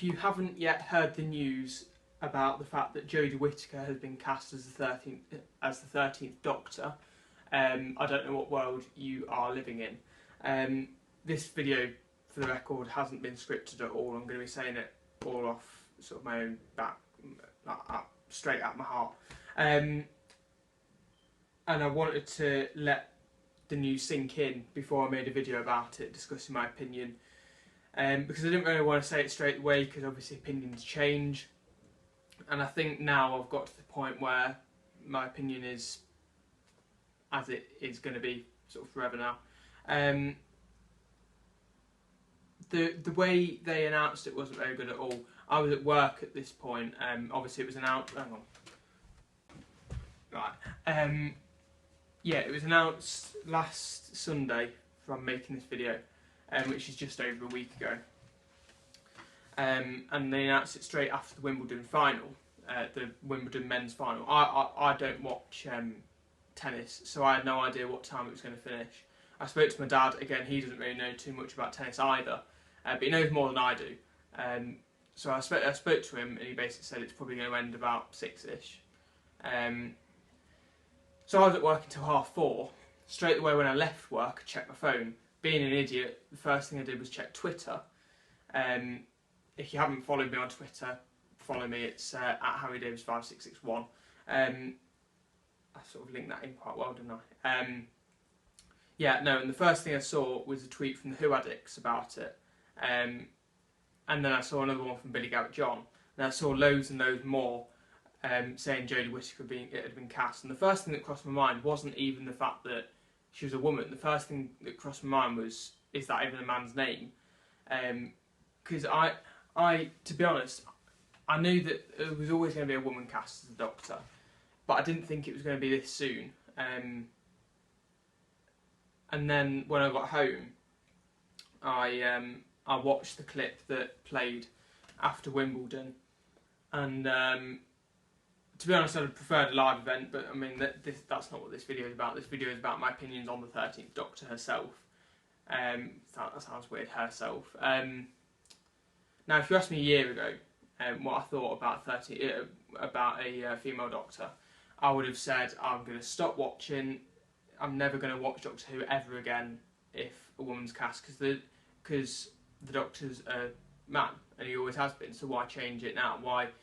you haven't yet heard the news about the fact that Jodie Whittaker has been cast as the 13th Doctor, I don't know what world you are living in. This video, for the record, hasn't been scripted at all. I'm going to be saying it all off sort of my own back, straight at my heart. And I wanted to let the news sink in before I made a video about it, discussing my opinion. Because I didn't really want to say it straight away, because obviously opinions change. And I think now I've got to the point where my opinion is as it is going to be sort of forever now. The way they announced it wasn't very good at all. I was at work at this point. Obviously it was announced. Hang on. Right. Yeah, it was announced last Sunday from making this video, which is just over a week ago. And they announced it straight after the Wimbledon final, the Wimbledon men's final. I don't watch tennis, so I had no idea what time it was going to finish. I spoke to my dad. Again, he doesn't really know too much about tennis either, but he knows more than I do. So I spoke to him, and he basically said it's probably going to end about 6ish. So I was at work until 4:30. Straight away when I left work, I checked my phone. Being an idiot, the first thing I did was check Twitter. If you haven't followed me on Twitter, follow me. It's at HarryDavis5661. I sort of linked that in quite well, didn't I? Yeah, no, and the first thing I saw was a tweet from the Who Addicts about it. And then I saw another one from Billy Garrett John. And I saw loads and loads more saying Jodie Whittaker had been cast. And the first thing that crossed my mind wasn't even the fact that she was a woman. The first thing that crossed my mind was, is that even a man's name? Because to be honest, I knew that there was always going to be a woman cast as the Doctor, but I didn't think it was going to be this soon. And then when I got home, I watched the clip that played after Wimbledon, and to be honest, I'd have preferred a live event, but I mean that's not what this video is about. This video is about my opinions on the 13th Doctor herself. That sounds weird, herself. Now, if you asked me a year ago what I thought about a female Doctor, I would have said I'm going to stop watching. I'm never going to watch Doctor Who ever again if a woman's cast, because the Doctor's a man and he always has been. So why change it now? Why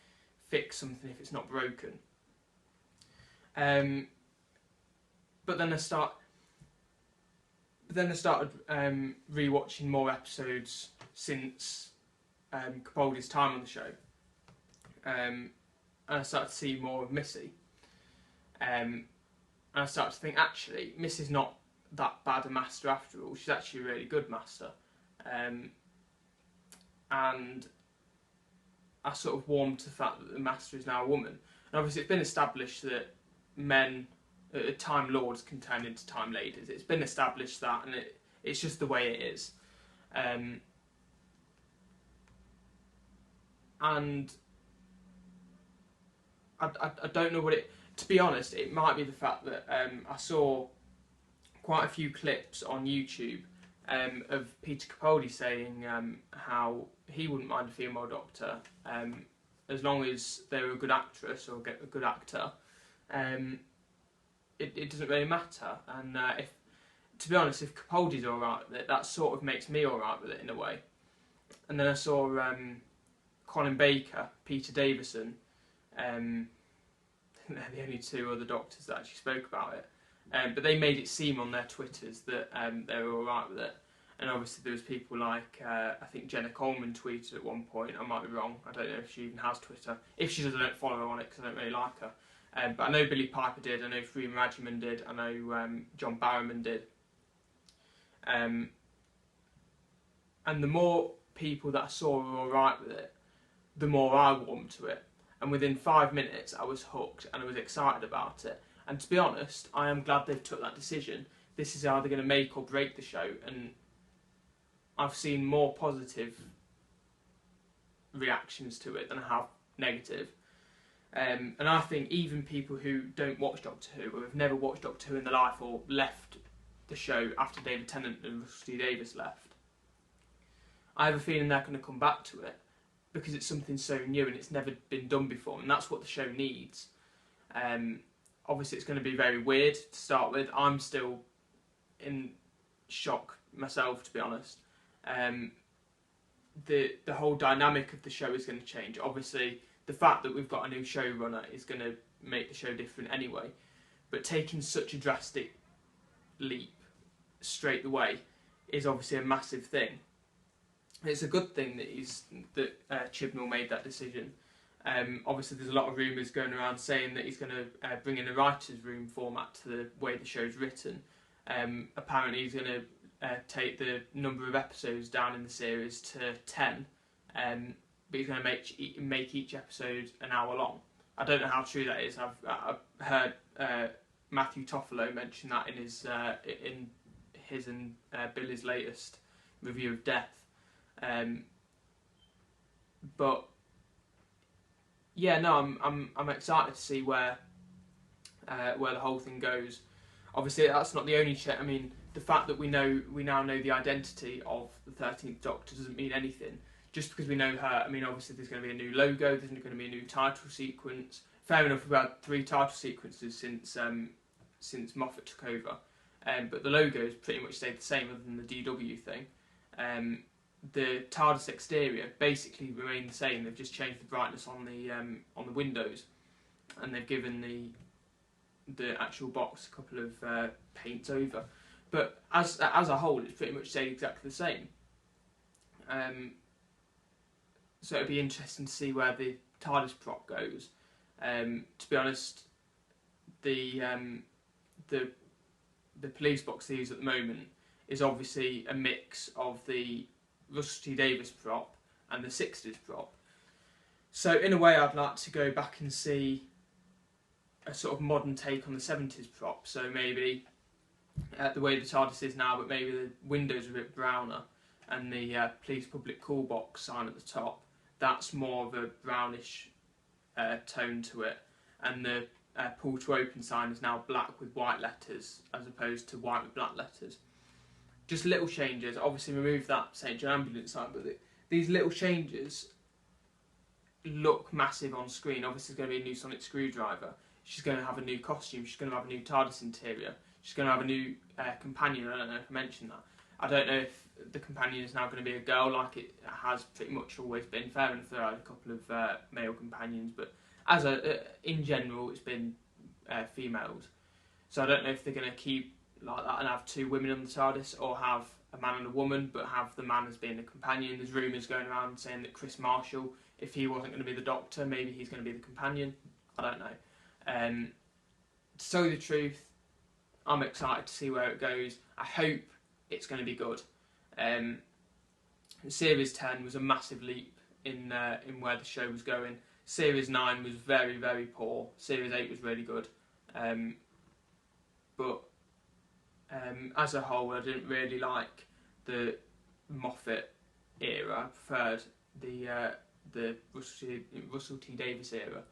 fix something if it's not broken? But then I started rewatching more episodes since Capaldi's time on the show, and I started to see more of Missy, and I started to think, actually, Missy's not that bad a master after all. She's actually a really good master, and I sort of warmed to the fact that the master is now a woman. And obviously it's been established that men, Time Lords, can turn into Time Ladies. It's been established that, and it's just the way it is. And I don't know what it... To be honest, it might be the fact that I saw quite a few clips on YouTube of Peter Capaldi saying how he wouldn't mind a female Doctor as long as they were a good actress or a good actor. It doesn't really matter. And to be honest, if Capaldi's alright with it, that sort of makes me alright with it in a way. And then I saw Colin Baker, Peter Davison. They're the only two other Doctors that actually spoke about it. But they made it seem on their Twitters that they were alright with it. And obviously there was people like, I think Jenna Coleman tweeted at one point. I might be wrong. I don't know if she even has Twitter. If she does, I don't follow her on it because I don't really like her. But I know Billy Piper did. I know Freeman Rajiman did. I know John Barrowman did. And the more people that I saw were alright with it, the more I warmed to it. And within 5 minutes, I was hooked and I was excited about it. And to be honest, I am glad they've took that decision. This is either going to make or break the show, and I've seen more positive reactions to it than I have negative. And I think even people who don't watch Doctor Who, or have never watched Doctor Who in their life, or left the show after David Tennant and Russell T Davies left, I have a feeling they're going to come back to it. because it's something so new and it's never been done before, and that's what the show needs. Obviously, it's going to be very weird to start with. I'm still in shock myself, to be honest. The whole dynamic of the show is going to change. Obviously, the fact that we've got a new showrunner is going to make the show different anyway. But taking such a drastic leap straight away is obviously a massive thing. It's a good thing that Chibnall made that decision. Obviously, there's a lot of rumours going around saying that he's going to bring in a writer's room format to the way the show's written. Apparently, he's going to take the number of episodes down in the series to 10, but he's going to make each episode an hour long. I don't know how true that is. I've heard Matthew Toffolo mention that in his and Billy's latest review of Death. But yeah, no, I'm excited to see where the whole thing goes. Obviously, that's not the only I mean, the fact that we now know the identity of the 13th Doctor doesn't mean anything. Just because we know her, I mean, obviously there's going to be a new logo, there's going to be a new title sequence. Fair enough, we've had 3 title sequences since Moffat took over, but the logo has pretty much stayed the same other than the DW thing. The TARDIS exterior basically remained the same. They've just changed the brightness on the windows, and they've given the actual box a couple of paints over. But as a whole, it's pretty much stayed exactly the same. So it'll be interesting to see where the TARDIS prop goes. To be honest, the police box they use at the moment is obviously a mix of the Russell T Davies prop and the 60s prop. So in a way, I'd like to go back and see a sort of modern take on the 70s prop. So maybe the way the TARDIS is now, but maybe the windows are a bit browner, and the police public call box sign at the top, that's more of a brownish tone to it, and the pull to open sign is now black with white letters as opposed to white with black letters. Just little changes. Obviously remove that St John ambulance sign, but these little changes look massive on screen. Obviously there's going to be a new sonic screwdriver. She's going to have a new costume. She's going to have a new TARDIS interior. She's going to have a new companion. I don't know if I mentioned that. I don't know if the companion is now going to be a girl like it has pretty much always been. Fair enough, there are a couple of male companions, but in general it's been females. So I don't know if they're going to keep like that and have 2 women on the TARDIS, or have a man and a woman but have the man as being a companion. There's rumours going around saying that Chris Marshall, if he wasn't going to be the Doctor, maybe he's going to be the companion. I don't know. To tell you the truth, I'm excited to see where it goes. I hope it's going to be good. Series 10 was a massive leap in where the show was going. Series 9 was very, very poor. Series 8 was really good. But as a whole, I didn't really like the Moffat era. I preferred the Russell T Davies era.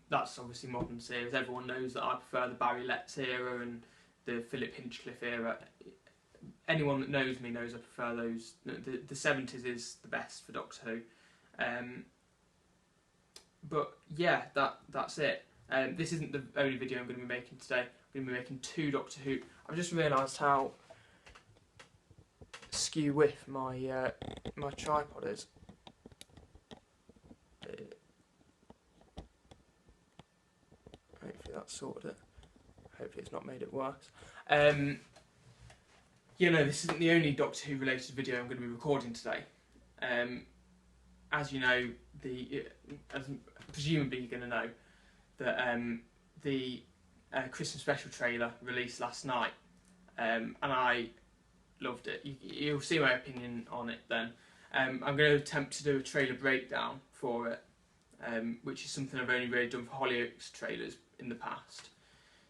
That's obviously modern series. Everyone knows that I prefer the Barry Letts era and the Philip Hinchcliffe era. Anyone that knows me knows I prefer those. The 70s is the best for Doctor Who. But yeah, that's it. This isn't the only video I'm going to be making today. I'm going to be making 2 Doctor Who. I've just realised how skew whiff my tripod is. Hopefully that's sorted it. Hopefully it's not made it worse. This isn't the only Doctor Who related video I'm going to be recording today. As you know, as presumably you're going to know, that the Christmas special trailer released last night, and I loved it. You'll see my opinion on it then. I'm going to attempt to do a trailer breakdown for it, which is something I've only really done for Hollyoaks trailers in the past.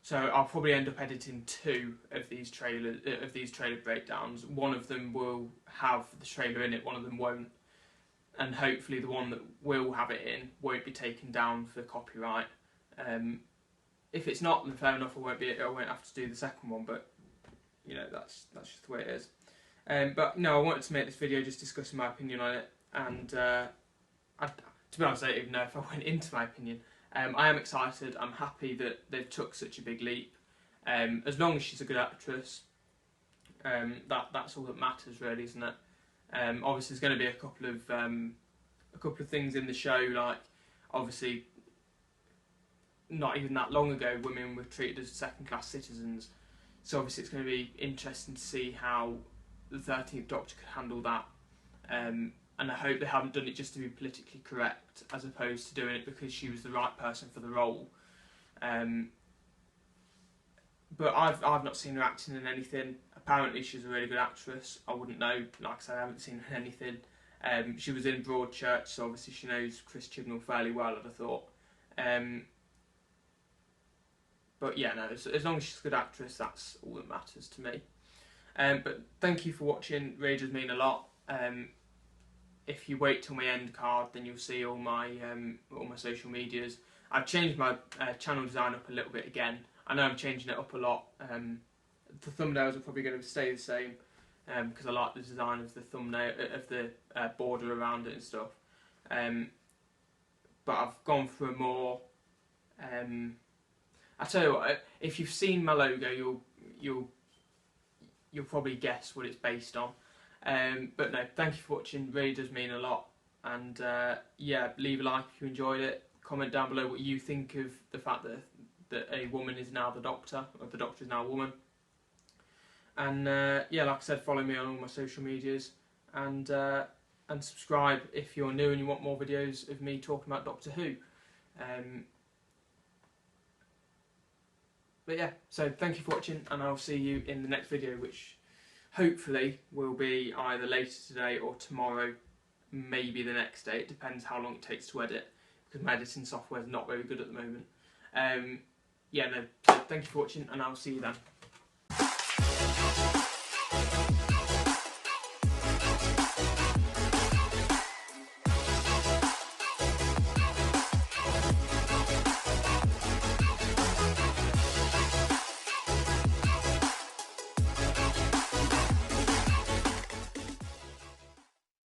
So I'll probably end up editing 2 of these trailer breakdowns. One of them will have the trailer in it, one of them won't. And hopefully the one that will have it in won't be taken down for copyright. If it's not, then fair enough, I won't have to do the second one, but that's just the way it is. But no, I wanted to make this video just discussing my opinion on it, and to be honest, I don't even know if I went into my opinion. I am excited. I'm happy that they've took such a big leap. As long as she's a good actress, that's all that matters, really, isn't it? Obviously, there's going to be a couple of things in the show, like obviously, not even that long ago, women were treated as second-class citizens. So obviously, it's going to be interesting to see how the 13th Doctor could handle that. And I hope they haven't done it just to be politically correct, as opposed to doing it because she was the right person for the role. But I've not seen her acting in anything. Apparently she's a really good actress. I wouldn't know. Like I said, I haven't seen her in anything. She was in Broadchurch, so obviously she knows Chris Chibnall fairly well, I'd have thought. But yeah, no, as long as she's a good actress, that's all that matters to me. But thank you for watching. Really does mean a lot. If you wait till my end card, then you'll see all my social medias. I've changed my channel design up a little bit again. I know I'm changing it up a lot. The thumbnails are probably going to stay the same because I like the design of the thumbnail, of the border around it and stuff. But I've gone for a more. I tell you what, if you've seen my logo, you'll probably guess what it's based on. But no, thank you for watching. Really does mean a lot. And yeah, leave a like if you enjoyed it. Comment down below what you think of the fact that a woman is now the Doctor, or the Doctor is now a woman. And yeah, like I said, follow me on all my social medias, and subscribe if you're new and you want more videos of me talking about Doctor Who. But yeah, so thank you for watching, and I'll see you in the next video, which hopefully will be either later today or tomorrow, maybe the next day. It depends how long it takes to edit, because my editing software is not very good at the moment. Yeah, no, so thank you for watching, and I'll see you then.